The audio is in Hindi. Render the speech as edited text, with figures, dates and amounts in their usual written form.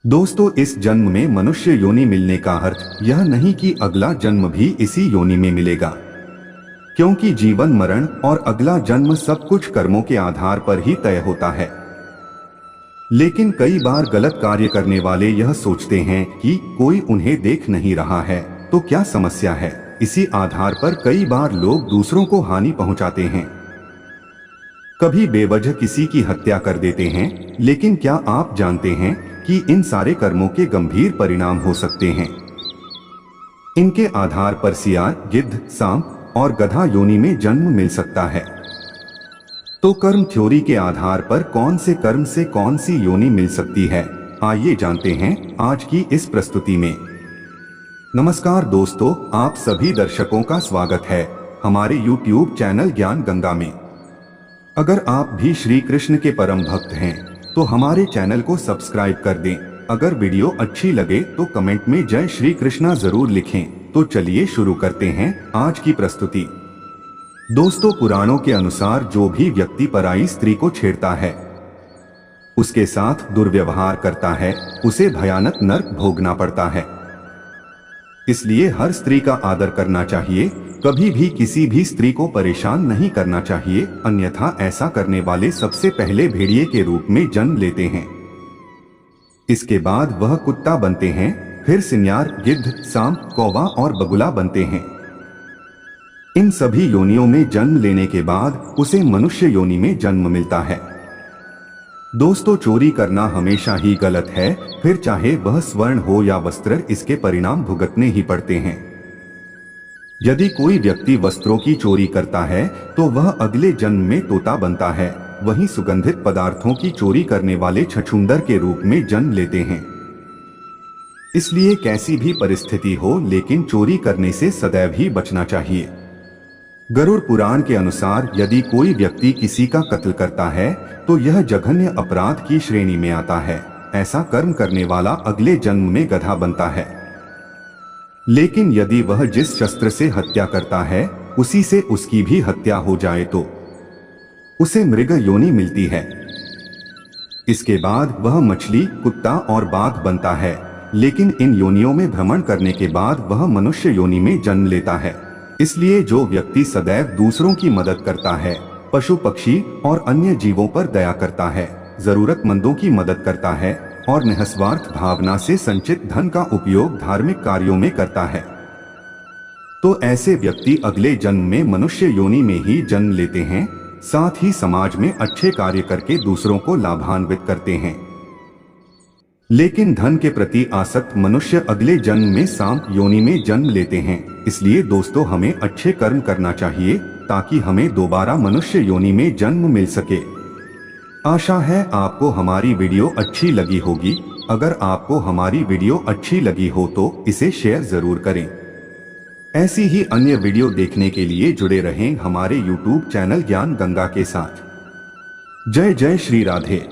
दोस्तों, इस जन्म में मनुष्य योनि मिलने का अर्थ यह नहीं कि अगला जन्म भी इसी योनि में मिलेगा, क्योंकि जीवन मरण और अगला जन्म सब कुछ कर्मों के आधार पर ही तय होता है। लेकिन कई बार गलत कार्य करने वाले यह सोचते हैं कि कोई उन्हें देख नहीं रहा है तो क्या समस्या है। इसी आधार पर कई बार लोग दूसरों को हानि पहुंचाते हैं, कभी बेवजह किसी की हत्या कर देते हैं। लेकिन क्या आप जानते हैं कि इन सारे कर्मों के गंभीर परिणाम हो सकते हैं। इनके आधार पर सियार, गिद्ध, सांप और गधा योनि में जन्म मिल सकता है। तो कर्म थ्योरी के आधार पर कौन से कर्म से कौन सी योनि मिल सकती है, आइए जानते हैं आज की इस प्रस्तुति में। नमस्कार दोस्तों, आप सभी दर्शकों का स्वागत है हमारे YouTube चैनल ज्ञान गंगा में। अगर आप भी श्री कृष्ण के परम भक्त हैं तो हमारे चैनल को सब्सक्राइब कर दें। अगर वीडियो अच्छी लगे तो कमेंट में जय श्री कृष्णा जरूर लिखें। तो चलिए शुरू करते हैं आज की प्रस्तुति। दोस्तों, पुराणों के अनुसार जो भी व्यक्ति पराई स्त्री को छेड़ता है, उसके साथ दुर्व्यवहार करता है, उसे भयानक नरक भोगना पड़ता है। इसलिए हर स्त्री का आदर करना चाहिए, कभी भी किसी भी स्त्री को परेशान नहीं करना चाहिए, अन्यथा ऐसा करने वाले सबसे पहले भेड़िए के रूप में जन्म लेते हैं। इसके बाद वह कुत्ता बनते हैं, फिर सिन्यार, गिद्ध, सांप, कौवा और बगुला बनते हैं। इन सभी योनियों में जन्म लेने के बाद उसे मनुष्य योनि में जन्म मिलता है। दोस्तों, चोरी करना हमेशा ही गलत है, फिर चाहे वह स्वर्ण हो या वस्त्र, इसके परिणाम भुगतने ही पड़ते हैं। यदि कोई व्यक्ति वस्त्रों की चोरी करता है तो वह अगले जन्म में तोता बनता है, वहीं सुगंधित पदार्थों की चोरी करने वाले छछूंदर के रूप में जन्म लेते हैं। इसलिए कैसी भी परिस्थिति हो, लेकिन चोरी करने से सदैव ही बचना चाहिए। गरुड़ पुराण के अनुसार यदि कोई व्यक्ति किसी का कत्ल करता है तो यह जघन्य अपराध की श्रेणी में आता है। ऐसा कर्म करने वाला अगले जन्म में गधा बनता है। लेकिन यदि वह जिस शस्त्र से हत्या करता है उसी से उसकी भी हत्या हो जाए तो उसे मृग योनि मिलती है। इसके बाद वह मछली, कुत्ता और बाघ बनता है। लेकिन इन योनियों में भ्रमण करने के बाद वह मनुष्य योनि में जन्म लेता है। इसलिए जो व्यक्ति सदैव दूसरों की मदद करता है, पशु पक्षी और अन्य जीवों पर दया करता है, जरूरतमंदों की मदद करता है और निस्वार्थ भावना से संचित धन का उपयोग धार्मिक कार्यों में करता है, तो ऐसे व्यक्ति अगले जन्म में मनुष्य योनि में ही जन्म लेते हैं। साथ ही समाज में अच्छे कार्य करके दूसरों को लाभान्वित करते हैं। लेकिन धन के प्रति आसक्त मनुष्य अगले जन्म में सांप योनि में जन्म लेते हैं। इसलिए दोस्तों, हमें अच्छे कर्म करना चाहिए ताकि हमें दोबारा मनुष्य योनि में जन्म मिल सके। आशा है आपको हमारी वीडियो अच्छी लगी होगी। अगर आपको हमारी वीडियो अच्छी लगी हो तो इसे शेयर जरूर करें। ऐसी ही अन्य वीडियो देखने के लिए जुड़े रहें हमारे YouTube चैनल ज्ञान गंगा के साथ। जय जय श्री राधे।